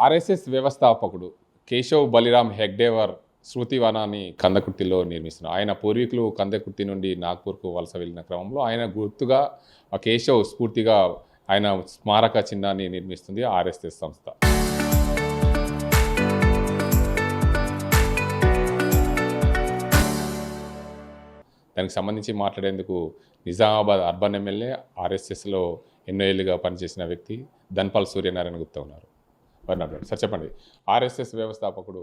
RSS వ్యవస్థాపకుడు కేశవ్ బలిరామ్ హెగ్డేవర్ శృతి వనాన్ని కందకుర్తిలో నిర్మిస్తున్నారు. ఆయన పూర్వీకులు కందకుర్తి నుండి నాగ్పూర్కు వలస వెళ్ళిన క్రమంలో ఆయన గుర్తుగా ఆ కేశవ్ స్ఫూర్తిగా ఆయన స్మారక చిహ్నాన్ని నిర్మిస్తుంది ఆర్ఎస్ఎస్ సంస్థ. దానికి సంబంధించి మాట్లాడేందుకు నిజామాబాద్ అర్బన్ ఎమ్మెల్యే, ఆర్ఎస్ఎస్లో ఎన్నో ఏళ్ళుగా పనిచేసిన వ్యక్తి ధన్పాల్ సూర్యనారాయణ గుప్తా ఉన్నారు. సార్ చెప్పండి, ఆర్ఎస్ఎస్ వ్యవస్థాపకుడు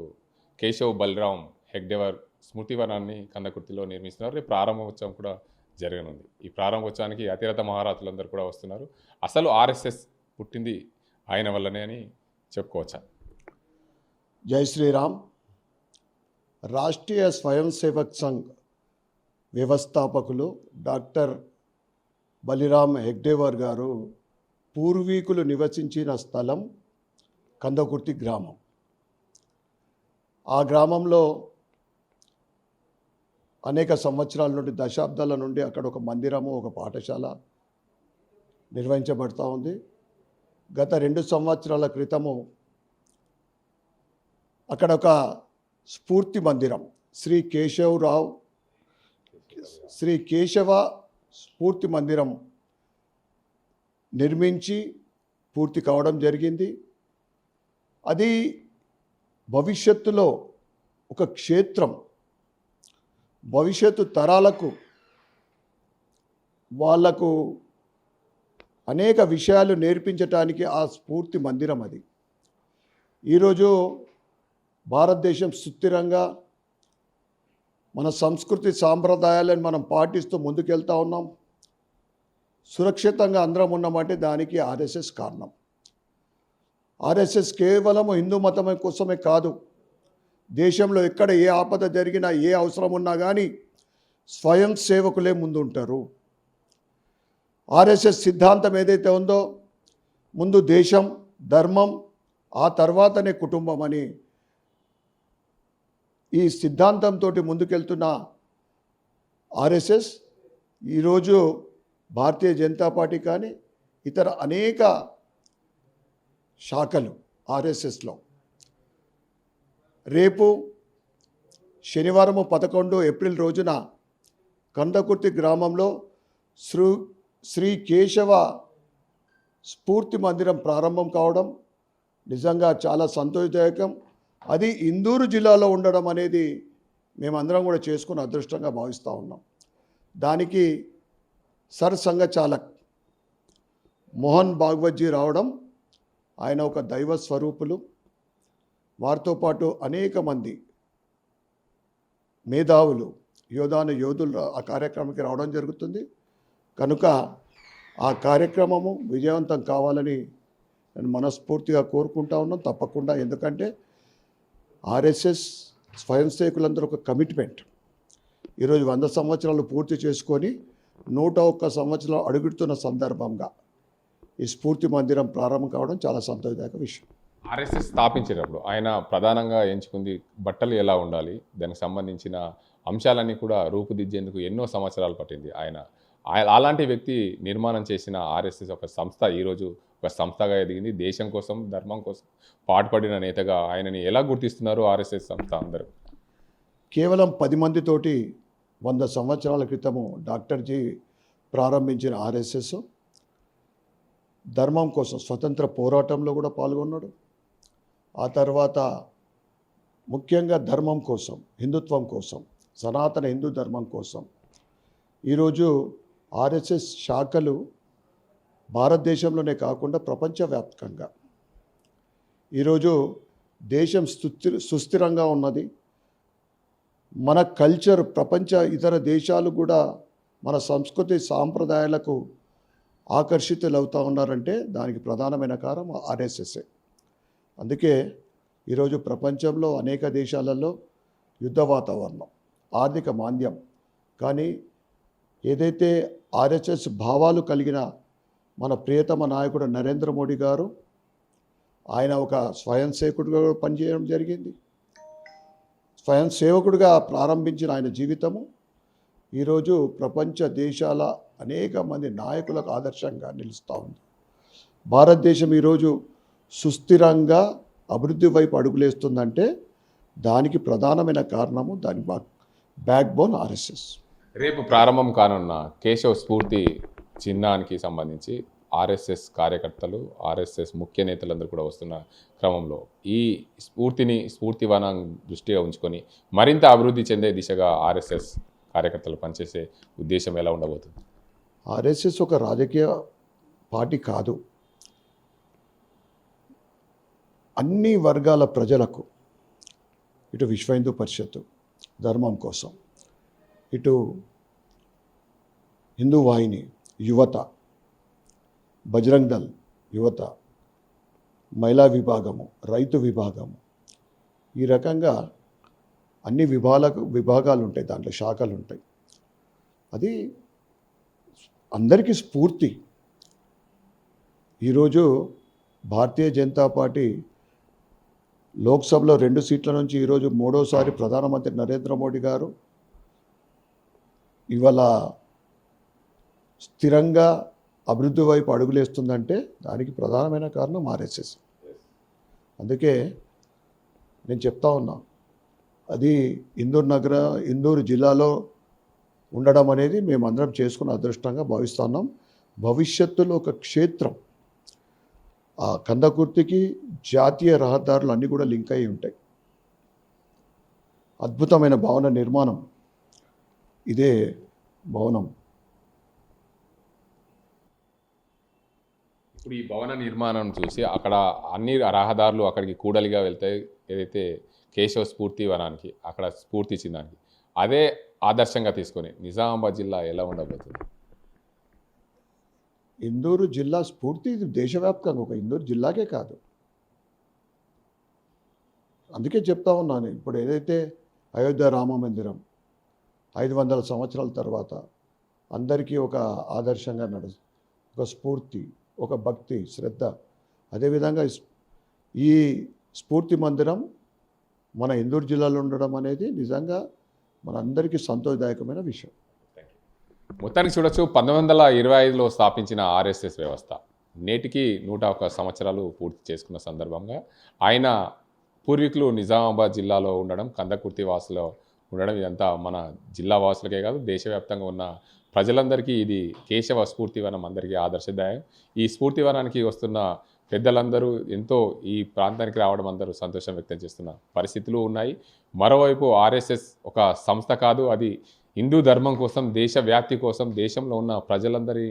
కేశవ్ బలిరామ్ హెగ్డేవర్ స్మృతివనాన్ని కందకుర్తిలో నిర్మిస్తున్నారు. రేపు ప్రారంభోత్సవం కూడా జరగనుంది. ఈ ప్రారంభోత్సవానికి అతిరథ మహారాజులందరూ కూడా వస్తున్నారు. అసలు ఆర్ఎస్ఎస్ పుట్టింది ఆయన వల్లనే అని చెప్పుకోవచ్చా? జై శ్రీరామ్. రాష్ట్రీయ స్వయం సేవక్ సంఘ్ వ్యవస్థాపకులు డాక్టర్ బలిరామ్ హెగ్డేవర్ గారు పూర్వీకులు నివసించిన స్థలం కందకుర్తి గ్రామం. ఆ గ్రామంలో అనేక సంవత్సరాల నుండి, దశాబ్దాల నుండి అక్కడ ఒక మందిరము, ఒక పాఠశాల నిర్వహించబడుతూ ఉంది. గత 2 సంవత్సరాల క్రితము అక్కడ ఒక స్ఫూర్తి మందిరం, శ్రీ కేశవ స్ఫూర్తి మందిరం నిర్మించి పూర్తి కావడం జరిగింది. అది భవిష్యత్తులో ఒక క్షేత్రం, భవిష్యత్తు తరాలకు వాళ్లకు అనేక విషయాలు నేర్పించటానికి ఆ స్ఫూర్తి మందిరం అది. ఈరోజు భారతదేశం సుస్థిరంగా మన సంస్కృతి సాంప్రదాయాలను మనం పాటిస్తూ ముందుకెళ్తా ఉన్నాం. సురక్షితంగా అందరం ఉన్నామంటే దానికి ఆర్ఎస్ఎస్ కారణం. ఆర్ఎస్ఎస్ కేవలం హిందూ మతం కోసమే కాదు, దేశంలో ఎక్కడ ఏ ఆపద జరిగినా, ఏ అవసరం ఉన్నా కానీ స్వయం సేవకులే ముందుంటారు. ఆర్ఎస్ఎస్ సిద్ధాంతం ఏదైతే ఉందో, ముందు దేశం, ధర్మం, ఆ తర్వాతనే కుటుంబం అని ఈ సిద్ధాంతంతో ముందుకెళ్తున్న ఆర్ఎస్ఎస్ ఈరోజు భారతీయ జనతా పార్టీ కానీ ఇతర అనేక శాఖలు ఆర్ఎస్ఎస్లో రేపు శనివారం 11 ఏప్రిల్ రోజున కందకుర్తి గ్రామంలో శ్రీ కేశవ స్ఫూర్తి మందిరం ప్రారంభం కావడం నిజంగా చాలా సంతోషదాయకం. అది ఇందూరు జిల్లాలో ఉండడం అనేది మేమందరం కూడా చేసుకుని అదృష్టంగా భావిస్తూ ఉన్నాం. దానికి సంఘ చాలక్ మోహన్ భాగవత్జీ రావడం, ఆయన ఒక దైవ స్వరూపులు. వారితో పాటు అనేక మంది మేధావులు, యోధులు ఆ కార్యక్రమానికి రావడం జరుగుతుంది. కనుక ఆ కార్యక్రమము విజయవంతం కావాలని నేను మనస్ఫూర్తిగా కోరుకుంటా ఉన్నాను. తప్పకుండా, ఎందుకంటే ఆర్ఎస్ఎస్ స్వయం సేవకులందరూ ఒక కమిట్మెంట్. ఈరోజు 100 సంవత్సరాలు పూర్తి చేసుకొని 101 సంవత్సరాలు అడుగుతున్న సందర్భంగా ఈ స్ఫూర్తి మందిరం ప్రారంభం కావడం చాలా సంతోషదాయక విషయం. ఆర్ఎస్ఎస్ స్థాపించేటప్పుడు ఆయన ప్రధానంగా ఎంచుకుంది బట్టలు ఎలా ఉండాలి, దానికి సంబంధించిన అంశాలన్నీ కూడా రూపుదిద్దేందుకు ఎన్నో సంవత్సరాలు పట్టింది. ఆయన అలాంటి వ్యక్తి నిర్మాణం చేసిన ఆర్ఎస్ఎస్ ఒక సంస్థ ఈరోజు ఒక సంస్థగా ఎదిగింది. దేశం కోసం, ధర్మం కోసం పాటుపడిన నేతగా ఆయనని ఎలా గుర్తిస్తున్నారు ఆర్ఎస్ఎస్ సంస్థ అందరూ? కేవలం 10 మందితోటి 100 సంవత్సరాల క్రితము డాక్టర్జీ ప్రారంభించిన ఆర్ఎస్ఎస్ ధర్మం కోసం స్వతంత్ర పోరాటంలో కూడా పాల్గొన్నాడు. ఆ తర్వాత ముఖ్యంగా ధర్మం కోసం, హిందుత్వం కోసం, సనాతన హిందూ ధర్మం కోసం ఈరోజు ఆర్ఎస్ఎస్ శాఖలు భారతదేశంలోనే కాకుండా ప్రపంచవ్యాప్తంగా ఈరోజు దేశం సుస్థిరంగా ఉన్నది. మన కల్చర్ ప్రపంచ ఇతర దేశాలు కూడా మన సంస్కృతి సాంప్రదాయాలకు ఆకర్షితులవుతూ ఉన్నారంటే దానికి ప్రధానమైన కారణం ఆర్ఎస్ఎస్ఏ. అందుకే ఈరోజు ప్రపంచంలో అనేక దేశాలలో యుద్ధ వాతావరణం, ఆర్థిక మాంద్యం, కానీ ఏదైతే ఆర్ఎస్ఎస్ భావాలు కలిగిన మన ప్రియతమ నాయకుడు నరేంద్ర మోడీ గారు, ఆయన ఒక స్వయం సేవకుడిగా పనిచేయడం జరిగింది. స్వయం సేవకుడిగా ప్రారంభించిన ఆయన జీవితము ఈరోజు ప్రపంచ దేశాల అనేక మంది నాయకులకు ఆదర్శంగా నిలుస్తూ ఉంది. భారతదేశం ఈరోజు సుస్థిరంగా అభివృద్ధి వైపు అడుగులేస్తుందంటే దానికి ప్రధానమైన కారణము దాని బ్యాక్ బోన్ ఆర్ఎస్ఎస్. రేపు ప్రారంభం కానున్న కేశవ్ స్ఫూర్తి చిహ్నానికి సంబంధించి ఆర్ఎస్ఎస్ కార్యకర్తలు, ఆర్ఎస్ఎస్ ముఖ్య నేతలందరూ కూడా వస్తున్న క్రమంలో ఈ స్ఫూర్తివనం దృష్టిగా ఉంచుకొని మరింత అభివృద్ధి చెందే దిశగా ఆర్ఎస్ఎస్ కార్యకర్తలు పనిచేసే ఉద్దేశం ఎలా ఉండబోతుంది? ఆర్ఎస్ఎస్ ఒక రాజకీయ పార్టీ కాదు. అన్ని వర్గాల ప్రజలకు, ఇటు విశ్వ హిందూ పరిషత్తు ధర్మం కోసం, ఇటు హిందూ వాహిని యువత, బజరంగ్ దళ్ యువత, మహిళా విభాగము, రైతు విభాగము, ఈ రకంగా అన్ని విభాగాలు ఉంటాయి, దాంట్లో శాఖలు ఉంటాయి. అది అందరికీ స్ఫూర్తి. ఈరోజు భారతీయ జనతా పార్టీ లోక్సభలో 2 సీట్ల నుంచి ఈరోజు 3వసారి ప్రధానమంత్రి నరేంద్ర మోడీ గారు ఇవాళ స్థిరంగా అభివృద్ధి వైపు అడుగులేస్తుందంటే దానికి ప్రధానమైన కారణం ఆర్ఎస్ఎస్. అందుకే నేను చెప్తా ఉన్నా, అది ఇందూరు జిల్లాలో ఉండడం అనేది మేమందరం చేసుకున్న అదృష్టంగా భావిస్తున్నాం. భవిష్యత్తులో ఒక క్షేత్రం, ఆ కందకుర్తికి జాతీయ రహదారులు అన్నీ కూడా లింక్ అయి ఉంటాయి. అద్భుతమైన భవన నిర్మాణం ఇదే భవనం. ఇప్పుడు ఈ భవన నిర్మాణం చూసి అక్కడ అన్ని రహదారులు అక్కడికి కూడలిగా వెళ్తాయి. ఏదైతే కేశవ స్ఫూర్తి వనానికి, అక్కడ స్ఫూర్తి చిహ్నానికి, అదే ఆదర్శంగా తీసుకొని నిజామాబాద్ జిల్లా ఎలా ఉండబోతుంది? ఇందూరు జిల్లా స్ఫూర్తి ఇది దేశవ్యాప్తంగా, ఒక ఇందూరు జిల్లాకే కాదు. అందుకే చెప్తా ఉన్నాను, ఇప్పుడు ఏదైతే అయోధ్య రామ మందిరం 500 సంవత్సరాల తర్వాత అందరికీ ఒక ఆదర్శంగా ఒక స్ఫూర్తి, ఒక భక్తి, శ్రద్ధ. అదేవిధంగా ఈ స్ఫూర్తి మందిరం మన ఇందూరు జిల్లాలో ఉండడం అనేది నిజంగా మనందరికీ సంతోషదాయకమైన విషయం. మొత్తానికి చూడొచ్చు, 1925లో స్థాపించిన ఆర్ఎస్ఎస్ వ్యవస్థ నేటికి 101 సంవత్సరాలు పూర్తి చేసుకున్న సందర్భంగా ఆయన పూర్వీకులు నిజామాబాద్ జిల్లాలో ఉండడం, కందకుర్తి వాసులో ఉండడం, ఇదంతా మన జిల్లా వాసులకే కాదు దేశవ్యాప్తంగా ఉన్న ప్రజలందరికీ ఇది కేశవ స్ఫూర్తివనం అందరికీ ఆదర్శదాయం. ఈ స్ఫూర్తివనానికి వస్తున్న పెద్దలందరూ ఎంతో ఈ ప్రాంతానికి రావడం అందరూ సంతోషం వ్యక్తం చేస్తున్న పరిస్థితులు ఉన్నాయి. మరోవైపు ఆర్ఎస్ఎస్ ఒక సంస్థ కాదు, అది హిందూ ధర్మం కోసం, దేశ వ్యాప్తి కోసం, దేశంలో ఉన్న ప్రజలందరి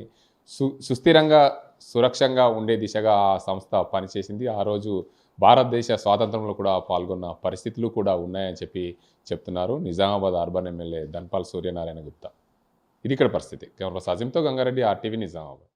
సుస్థిరంగా సురక్షంగా ఉండే దిశగా ఆ సంస్థ పనిచేసింది. ఆ రోజు భారతదేశ స్వాతంత్రంలో కూడా పాల్గొన్న పరిస్థితులు కూడా ఉన్నాయని చెప్తున్నారు నిజామాబాద్ అర్బన్ ఎమ్మెల్యే ధన్పాల్ సూర్యనారాయణ గుప్తా. ఇది ఇక్కడ పరిస్థితి. కెమెరా సాజింతో గంగారెడ్డి, RTV నిజామాబాద్.